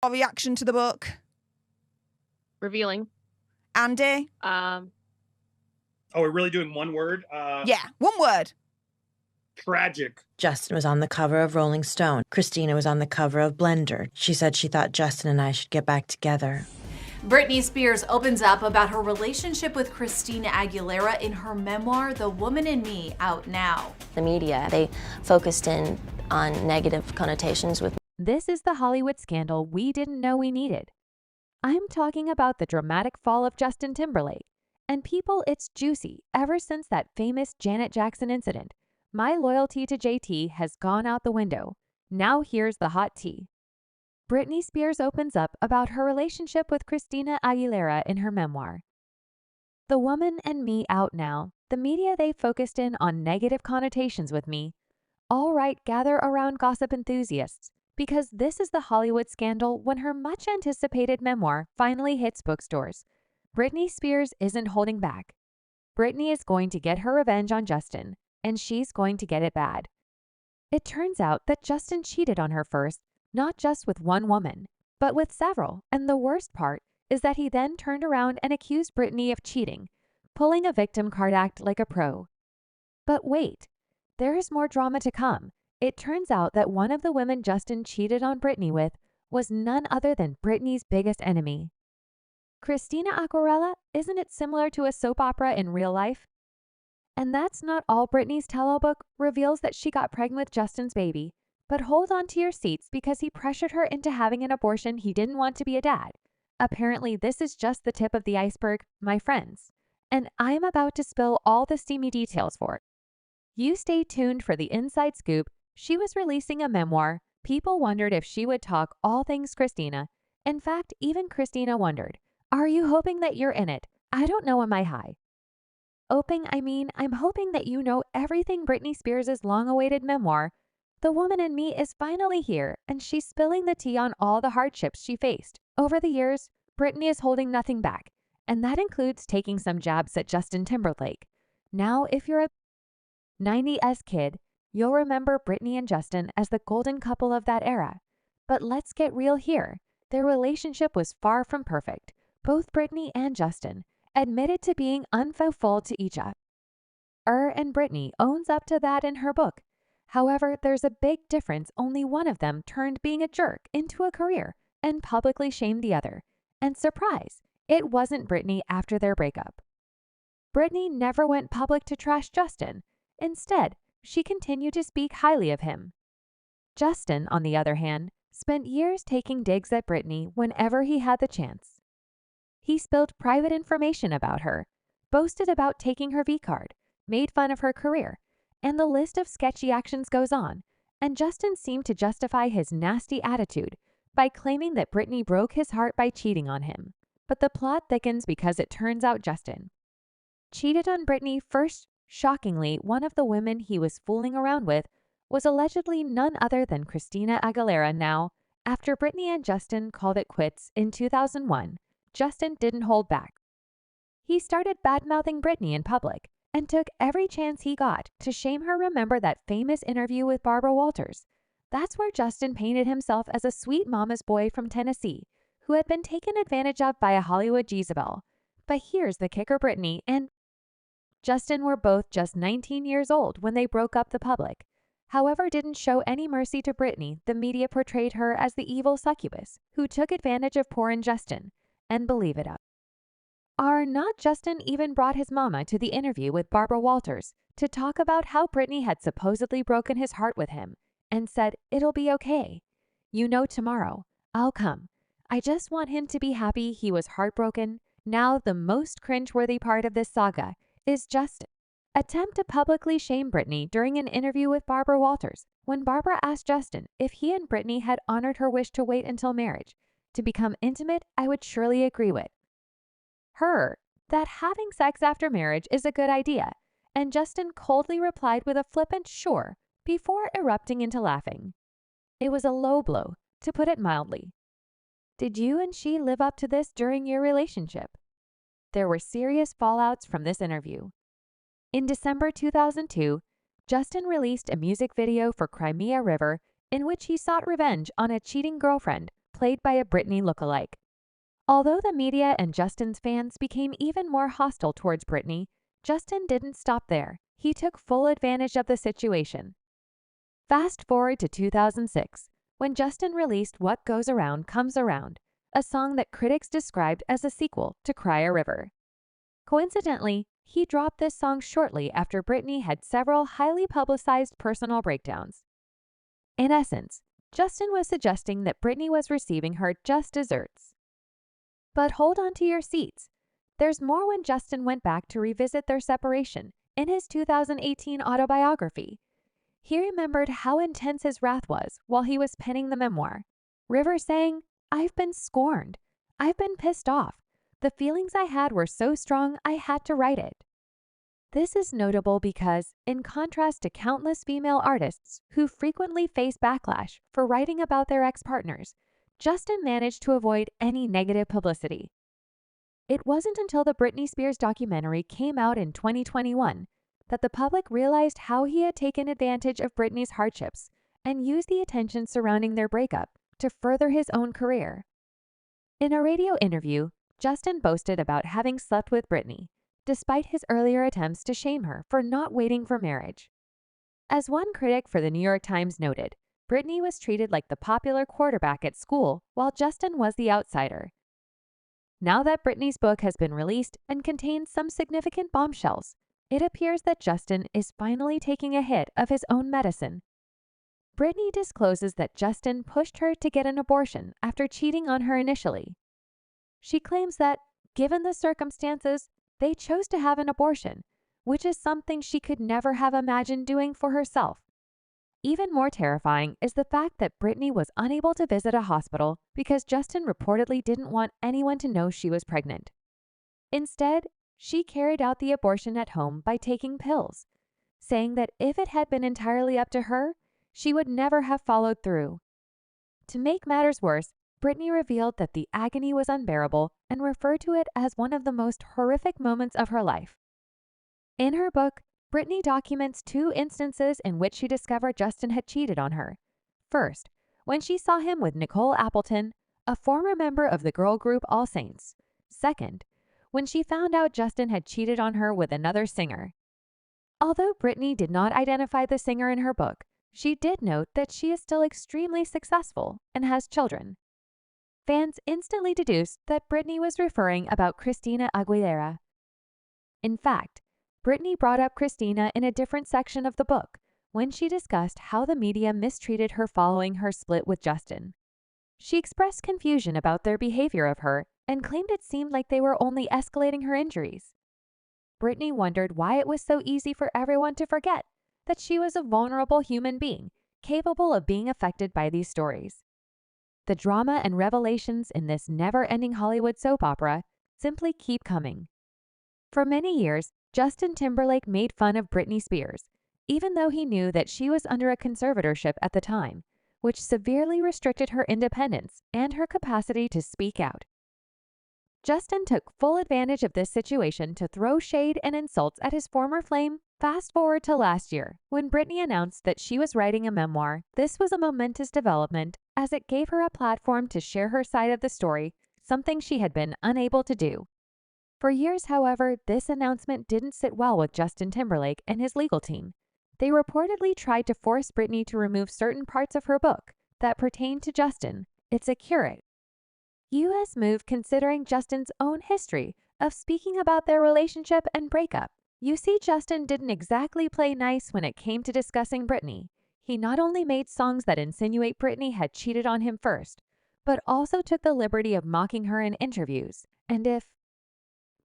Our reaction to the book. Revealing. Andy? Oh, we're really doing one word? Yeah, one word. Tragic. Justin was on the cover of Rolling Stone. Christina was on the cover of Blender. She said she thought Justin and I should get back together. Britney Spears opens up about her relationship with Christina Aguilera in her memoir, The Woman in Me, out now. The media, they focused in on negative connotations with. This is the Hollywood scandal we didn't know we needed. I'm talking about the dramatic fall of Justin Timberlake. And people, it's juicy. Ever since that famous Janet Jackson incident, my loyalty to JT has gone out the window. Now here's the hot tea. Britney Spears opens up about her relationship with Christina Aguilera in her memoir. The Woman and Me out now. The media, they focused in on negative connotations with me. All right, gather around gossip enthusiasts, because this is the Hollywood scandal when her much-anticipated memoir finally hits bookstores. Britney Spears isn't holding back. Britney is going to get her revenge on Justin, and she's going to get it bad. It turns out that Justin cheated on her first, not just with one woman, but with several, and the worst part is that he then turned around and accused Britney of cheating, pulling a victim card act like a pro. But wait, there is more drama to come. It turns out that one of the women Justin cheated on Britney with was none other than Britney's biggest enemy. Christina Aguilera, isn't it similar to a soap opera in real life? And that's not all. Britney's tell-all book reveals that she got pregnant with Justin's baby, but hold on to your seats because he pressured her into having an abortion he didn't want to be a dad. Apparently, this is just the tip of the iceberg, my friends, and I'm about to spill all the steamy details for it. You stay tuned for the inside scoop. She was releasing a memoir. People wondered if she would talk all things Christina. In fact, even Christina wondered, are you hoping that you're in it? I don't know, am I high? I'm hoping that you know everything. Britney Spears' long-awaited memoir, The Woman in Me, is finally here, and she's spilling the tea on all the hardships she faced. Over the years, Britney is holding nothing back, and that includes taking some jabs at Justin Timberlake. Now, if you're a 90s kid, you'll remember Britney and Justin as the golden couple of that era. But let's get real here. Their relationship was far from perfect. Both Britney and Justin admitted to being unfaithful to each other. And Britney owns up to that in her book. However, there's a big difference. Only one of them turned being a jerk into a career and publicly shamed the other. And surprise, it wasn't Britney after their breakup. Britney never went public to trash Justin. Instead, she continued to speak highly of him. Justin, on the other hand, spent years taking digs at Britney whenever he had the chance. He spilled private information about her, boasted about taking her V-card, made fun of her career, and the list of sketchy actions goes on, and Justin seemed to justify his nasty attitude by claiming that Britney broke his heart by cheating on him. But the plot thickens because it turns out Justin cheated on Britney first. Shockingly, one of the women he was fooling around with was allegedly none other than Christina Aguilera. Now, after Britney and Justin called it quits in 2001, Justin didn't hold back. He started bad-mouthing Britney in public and took every chance he got to shame her. Remember that famous interview with Barbara Walters? That's where Justin painted himself as a sweet mama's boy from Tennessee who had been taken advantage of by a Hollywood Jezebel. But here's the kicker. Britney and Justin were both just 19 years old when they broke up. The public, however, didn't show any mercy to Britney. The media portrayed her as the evil succubus who took advantage of poor Justin. And believe it or not, Justin even brought his mama to the interview with Barbara Walters to talk about how Britney had supposedly broken his heart with him and said, "It'll be okay. You know, tomorrow I'll come. I just want him to be happy." He was heartbroken. Now, the most cringeworthy part of this saga is Justin's attempt to publicly shame Britney during an interview with Barbara Walters when Barbara asked Justin if he and Britney had honored her wish to wait until marriage to become intimate. I would surely agree with her that having sex after marriage is a good idea, and Justin coldly replied with a flippant "sure" before erupting into laughing. It was a low blow, to put it mildly. Did you and she live up to this during your relationship? There were serious fallouts from this interview. In December 2002, Justin released a music video for Crimea River in which he sought revenge on a cheating girlfriend, played by a Britney lookalike. Although the media and Justin's fans became even more hostile towards Britney, Justin didn't stop there. He took full advantage of the situation. Fast forward to 2006, when Justin released What Goes Around Comes Around, a song that critics described as a sequel to Cry a River. Coincidentally, he dropped this song shortly after Britney had several highly publicized personal breakdowns. In essence, Justin was suggesting that Britney was receiving her just desserts. But hold on to your seats. There's more when Justin went back to revisit their separation in his 2018 autobiography. He remembered how intense his wrath was while he was penning the memoir. River saying, "I've been scorned. I've been pissed off. The feelings I had were so strong I had to write it." This is notable because, in contrast to countless female artists who frequently face backlash for writing about their ex-partners, Justin managed to avoid any negative publicity. It wasn't until the Britney Spears documentary came out in 2021 that the public realized how he had taken advantage of Britney's hardships and used the attention surrounding their breakup to further his own career. In a radio interview, Justin boasted about having slept with Britney, despite his earlier attempts to shame her for not waiting for marriage. As one critic for the New York Times noted, Britney was treated like the popular quarterback at school while Justin was the outsider. Now that Britney's book has been released and contains some significant bombshells, it appears that Justin is finally taking a hit of his own medicine. Britney discloses that Justin pushed her to get an abortion after cheating on her initially. She claims that, given the circumstances, they chose to have an abortion, which is something she could never have imagined doing for herself. Even more terrifying is the fact that Britney was unable to visit a hospital because Justin reportedly didn't want anyone to know she was pregnant. Instead, she carried out the abortion at home by taking pills, saying that if it had been entirely up to her, she would never have followed through. To make matters worse, Britney revealed that the agony was unbearable and referred to it as one of the most horrific moments of her life. In her book, Britney documents two instances in which she discovered Justin had cheated on her. First, when she saw him with Nicole Appleton, a former member of the girl group All Saints. Second, when she found out Justin had cheated on her with another singer. Although Britney did not identify the singer in her book, she did note that she is still extremely successful and has children. Fans instantly deduced that Britney was referring about Christina Aguilera. In fact, Britney brought up Christina in a different section of the book when she discussed how the media mistreated her following her split with Justin. She expressed confusion about their behavior of her and claimed it seemed like they were only escalating her injuries. Britney wondered why it was so easy for everyone to forget that she was a vulnerable human being capable of being affected by these stories. The drama and revelations in this never-ending Hollywood soap opera simply keep coming. For many years, Justin Timberlake made fun of Britney Spears, even though he knew that she was under a conservatorship at the time, which severely restricted her independence and her capacity to speak out. Justin took full advantage of this situation to throw shade and insults at his former flame. Fast forward to last year, when Britney announced that she was writing a memoir. This was a momentous development as it gave her a platform to share her side of the story, something she had been unable to do. For years, however, this announcement didn't sit well with Justin Timberlake and his legal team. They reportedly tried to force Britney to remove certain parts of her book that pertained to Justin. It's a curate. U.S. move considering Justin's own history of speaking about their relationship and breakup. You see, Justin didn't exactly play nice when it came to discussing Britney. He not only made songs that insinuate Britney had cheated on him first, but also took the liberty of mocking her in interviews. And if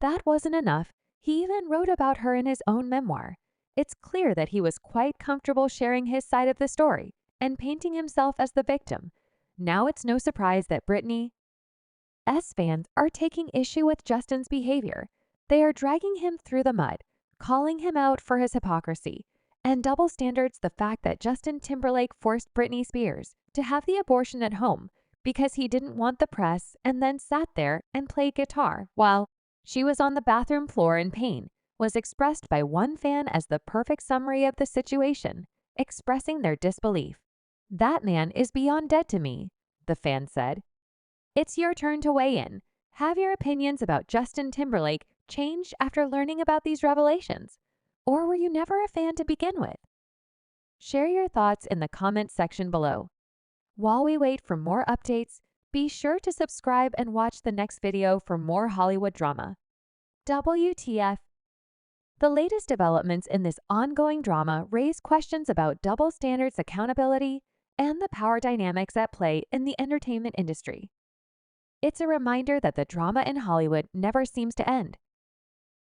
that wasn't enough, he even wrote about her in his own memoir. It's clear that he was quite comfortable sharing his side of the story and painting himself as the victim. Now it's no surprise that Britney's fans are taking issue with Justin's behavior. They are dragging him through the mud, calling him out for his hypocrisy, and double standards the fact that Justin Timberlake forced Britney Spears to have the abortion at home because he didn't want the press and then sat there and played guitar while she was on the bathroom floor in pain, was expressed by one fan as the perfect summary of the situation, expressing their disbelief. "That man is beyond dead to me," the fan said. It's your turn to weigh in. Have your opinions about Justin Timberlake changed after learning about these revelations? Or were you never a fan to begin with? Share your thoughts in the comments section below. While we wait for more updates, be sure to subscribe and watch the next video for more Hollywood drama. WTF? The latest developments in this ongoing drama raise questions about double standards accountability and the power dynamics at play in the entertainment industry. It's a reminder that the drama in Hollywood never seems to end,